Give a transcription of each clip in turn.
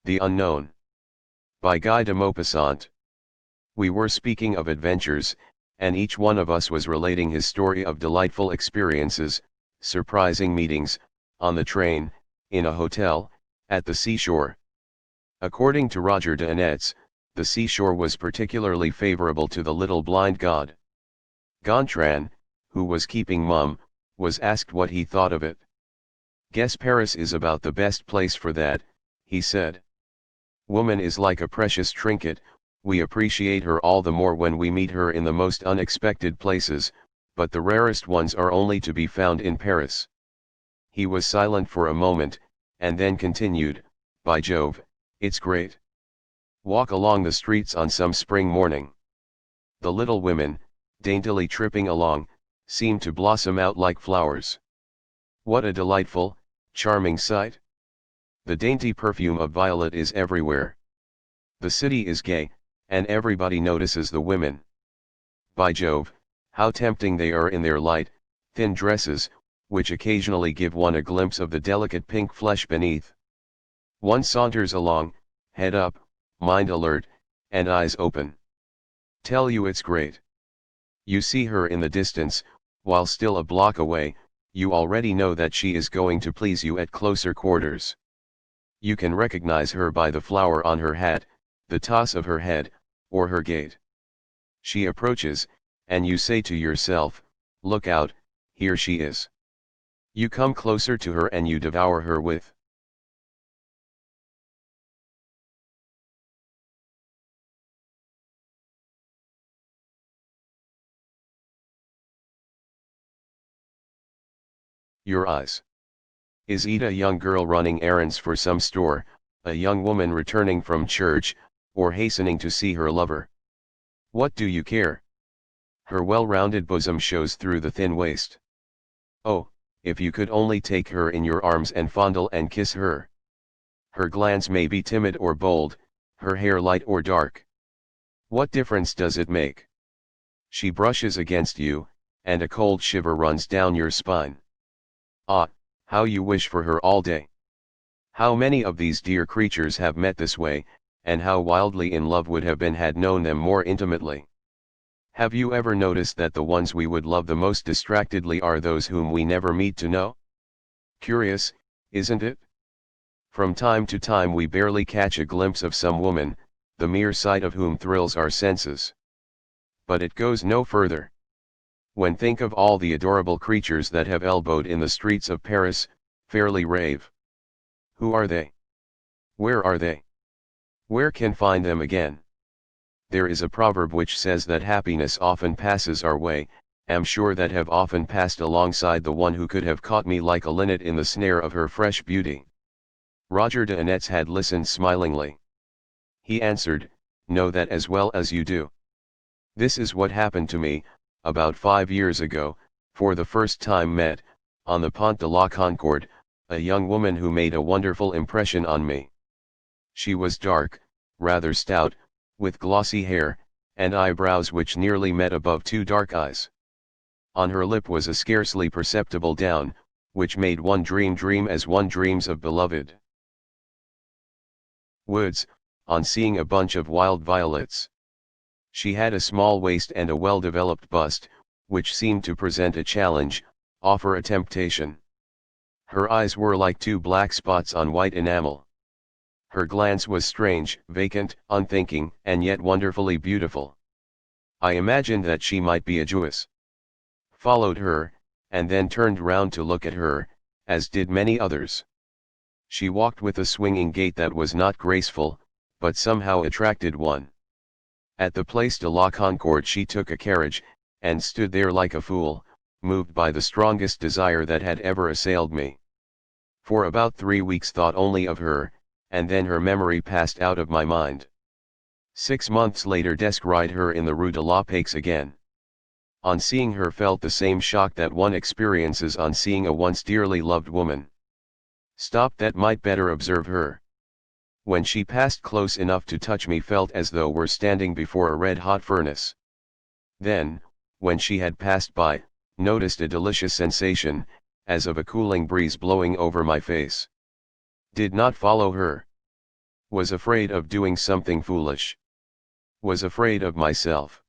The Unknown. By Guy de Maupassant. We were speaking of adventures, and each one of us was relating his story of delightful experiences, surprising meetings, on the train, in a hotel, at the seashore. According to Roger de Annetz, the seashore was particularly favorable to the little blind god. Gontran, who was keeping mum, was asked what he thought of it. "Guess Paris is about the best place for that," he said. "Woman is like a precious trinket, we appreciate her all the more when we meet her in the most unexpected places, but the rarest ones are only to be found in Paris." He was silent for a moment, and then continued, "By Jove, it's great. Walk along the streets on some spring morning. The little women, daintily tripping along, seem to blossom out like flowers. What a delightful, charming sight! The dainty perfume of violet is everywhere. The city is gay, and everybody notices the women. By Jove, how tempting they are in their light, thin dresses, which occasionally give one a glimpse of the delicate pink flesh beneath. One saunters along, head up, mind alert, and eyes open. Tell you it's great. You see her in the distance, while still a block away, you already know that she is going to please you at closer quarters. You can recognize her by the flower on her hat, the toss of her head, or her gait. She approaches, and you say to yourself, 'Look out, here she is.' You come closer to her and you devour her with your eyes. Is it a young girl running errands for some store, a young woman returning from church, or hastening to see her lover? What do you care? Her well-rounded bosom shows through the thin waist. Oh, if you could only take her in your arms and fondle and kiss her. Her glance may be timid or bold, her hair light or dark. What difference does it make? She brushes against you, and a cold shiver runs down your spine. Ah, how you wish for her all day. How many of these dear creatures have met this way, and how wildly in love would have been had known them more intimately. Have you ever noticed that the ones we would love the most distractedly are those whom we never meet to know? Curious, isn't it? From time to time we barely catch a glimpse of some woman, the mere sight of whom thrills our senses. But it goes no further. When think of all the adorable creatures that have elbowed in the streets of Paris, fairly rave. Who are they? Where are they? Where can find them again? There is a proverb which says that happiness often passes our way, am sure that have often passed alongside the one who could have caught me like a linnet in the snare of her fresh beauty. Roger de Annetz had listened smilingly. He answered, "Know that as well as you do. This is what happened to me, about 5 years ago, for the first time met, on the Pont de la Concorde, a young woman who made a wonderful impression on me. She was dark, rather stout, with glossy hair, and eyebrows which nearly met above 2 dark eyes. On her lip was a scarcely perceptible down, which made one dream as one dreams of beloved woods, on seeing a bunch of wild violets. She had a small waist and a well-developed bust, which seemed to present a challenge, offer a temptation. Her eyes were like 2 black spots on white enamel. Her glance was strange, vacant, unthinking, and yet wonderfully beautiful. I imagined that she might be a Jewess. Followed her, and then turned round to look at her, as did many others. She walked with a swinging gait that was not graceful, but somehow attracted one. At the Place de la Concorde she took a carriage, and stood there like a fool, moved by the strongest desire that had ever assailed me. For about 3 weeks thought only of her, and then her memory passed out of my mind. 6 months later descried her in the Rue de la Paix again. On seeing her felt the same shock that one experiences on seeing a once dearly loved woman. Stopped that might better observe her. When she passed close enough to touch me felt as though were standing before a red-hot furnace. Then, when she had passed by, noticed a delicious sensation, as of a cooling breeze blowing over my face. Did not follow her. Was afraid of doing something foolish. Was afraid of myself.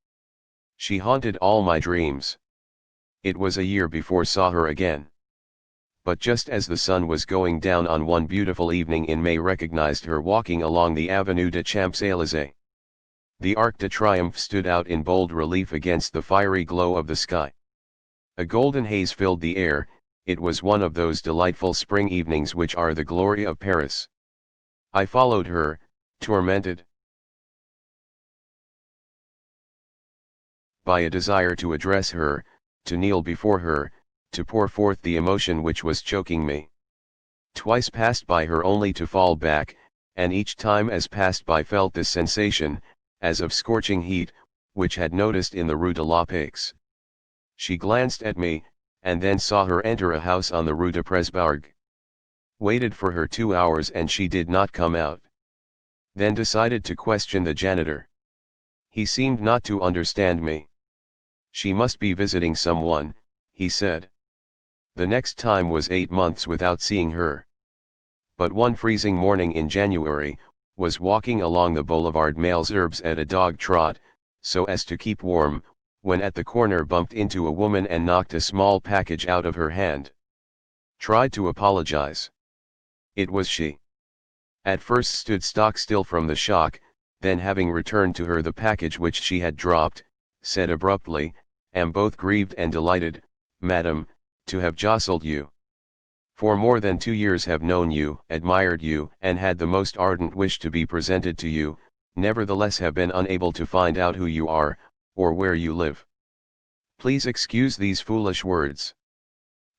She haunted all my dreams. It was a year before saw her again. But just as the sun was going down on one beautiful evening in May, recognized her walking along the Avenue des Champs-Élysées. The Arc de Triomphe stood out in bold relief against the fiery glow of the sky. A golden haze filled the air. It was one of those delightful spring evenings which are the glory of Paris. I followed her, tormented by a desire to address her, to kneel before her, to pour forth the emotion which was choking me. Twice passed by her only to fall back, and each time as passed by felt this sensation, as of scorching heat, which had noticed in the Rue de la Paix. She glanced at me, and then saw her enter a house on the Rue de Presbourg. Waited for her 2 hours and she did not come out. Then decided to question the janitor. He seemed not to understand me. She must be visiting someone, he said. The next time was 8 months without seeing her. But one freezing morning in January, was walking along the Boulevard Malesherbes at a dog trot, so as to keep warm, when at the corner bumped into a woman and knocked a small package out of her hand. Tried to apologize. It was she. At first stood stock still from the shock, then having returned to her the package which she had dropped, said abruptly, "Am both grieved and delighted, madam, to have jostled you. For more than 2 years have known you, admired you, and had the most ardent wish to be presented to you, nevertheless have been unable to find out who you are, or where you live. Please excuse these foolish words.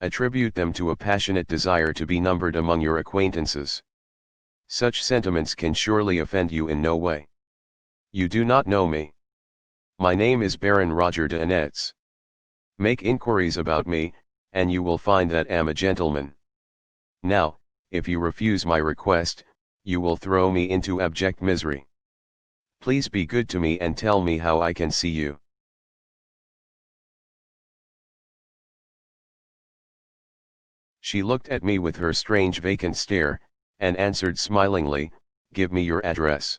Attribute them to a passionate desire to be numbered among your acquaintances. Such sentiments can surely offend you in no way. You do not know me. My name is Baron Roger de Annetz. Make inquiries about me, and you will find that I am a gentleman. Now, if you refuse my request, you will throw me into abject misery. Please be good to me and tell me how I can see you." She looked at me with her strange vacant stare, and answered smilingly, "Give me your address.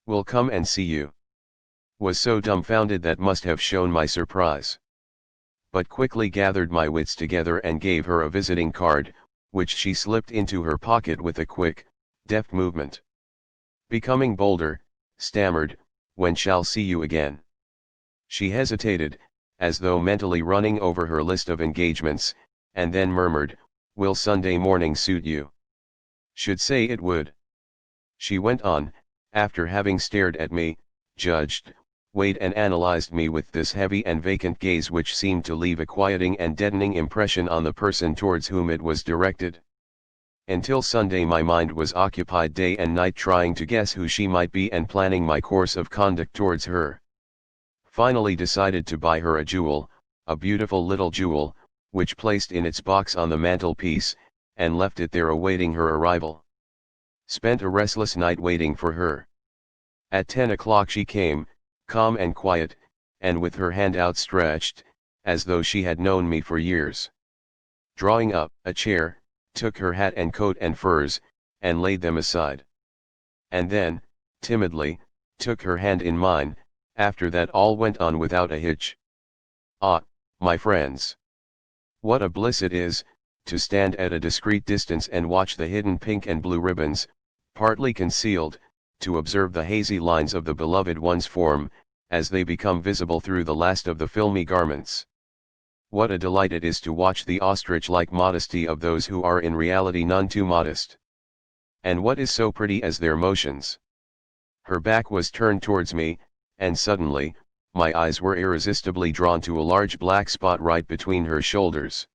Will come and see you." Was so dumbfounded that must have shown my surprise. But quickly gathered my wits together and gave her a visiting card, which she slipped into her pocket with a quick, deft movement. Becoming bolder, stammered, "When shall see you again?" She hesitated, as though mentally running over her list of engagements, and then murmured, "Will Sunday morning suit you?" Should say it would. She went on, after having stared at me, judged, weighed and analyzed me with this heavy and vacant gaze which seemed to leave a quieting and deadening impression on the person towards whom it was directed. Until Sunday my mind was occupied day and night trying to guess who she might be and planning my course of conduct towards her. Finally decided to buy her a jewel, a beautiful little jewel, which placed in its box on the mantelpiece, and left it there awaiting her arrival. Spent a restless night waiting for her. At 10 o'clock she came, calm and quiet, and with her hand outstretched, as though she had known me for years. Drawing up a chair, took her hat and coat and furs, and laid them aside. And then, timidly, took her hand in mine. After that all went on without a hitch. Ah, my friends! What a bliss it is, to stand at a discreet distance and watch the hidden pink and blue ribbons, partly concealed, to observe the hazy lines of the beloved one's form, as they become visible through the last of the filmy garments. What a delight it is to watch the ostrich-like modesty of those who are in reality none too modest. And what is so pretty as their motions? Her back was turned towards me, and suddenly, my eyes were irresistibly drawn to a large black spot right between her shoulders.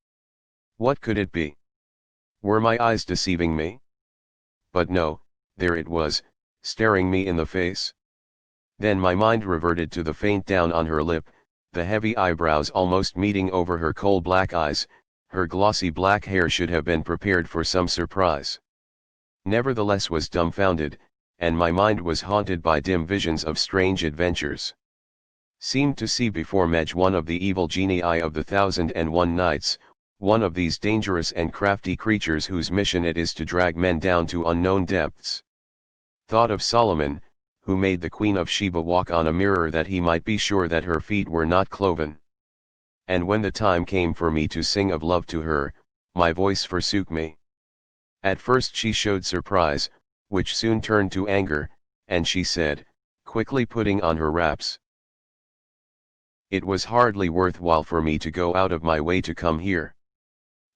What could it be? Were my eyes deceiving me? But no, there it was, staring me in the face. Then my mind reverted to the faint down on her lip, the heavy eyebrows almost meeting over her coal black eyes. Her glossy black hair should have been prepared for some surprise. Nevertheless was dumbfounded, and my mind was haunted by dim visions of strange adventures. Seemed to see before Medj one of the evil genii of the 1001 Nights, one of these dangerous and crafty creatures whose mission it is to drag men down to unknown depths. Thought of Solomon, who made the Queen of Sheba walk on a mirror that he might be sure that her feet were not cloven. And when the time came for me to sing of love to her, my voice forsook me. At first she showed surprise, which soon turned to anger, and she said, quickly putting on her wraps, "It was hardly worthwhile for me to go out of my way to come here."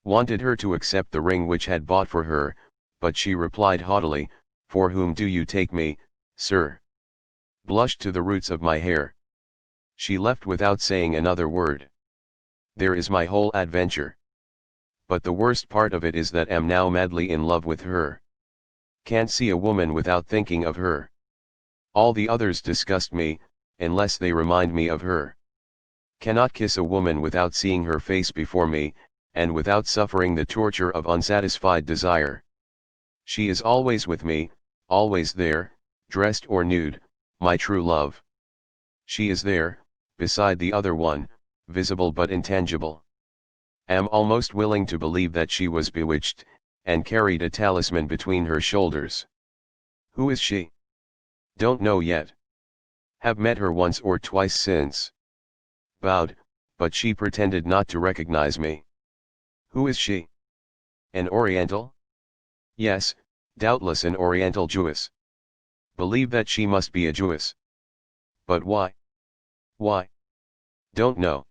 Wanted her to accept the ring which had bought for her, but she replied haughtily, "For whom do you take me, sir?" Blushed to the roots of my hair. She left without saying another word. There is my whole adventure. But the worst part of it is that am now madly in love with her. Can't see a woman without thinking of her. All the others disgust me, unless they remind me of her. Cannot kiss a woman without seeing her face before me, and without suffering the torture of unsatisfied desire. She is always with me, always there, dressed or nude, my true love. She is there, beside the other one, visible but intangible. Am almost willing to believe that she was bewitched, and carried a talisman between her shoulders. Who is she? Don't know yet. Have met her once or twice since. Bowed, but she pretended not to recognize me. Who is she? An Oriental? Yes, doubtless an Oriental Jewess. Believe that she must be a Jewess. But why? Why? Don't know.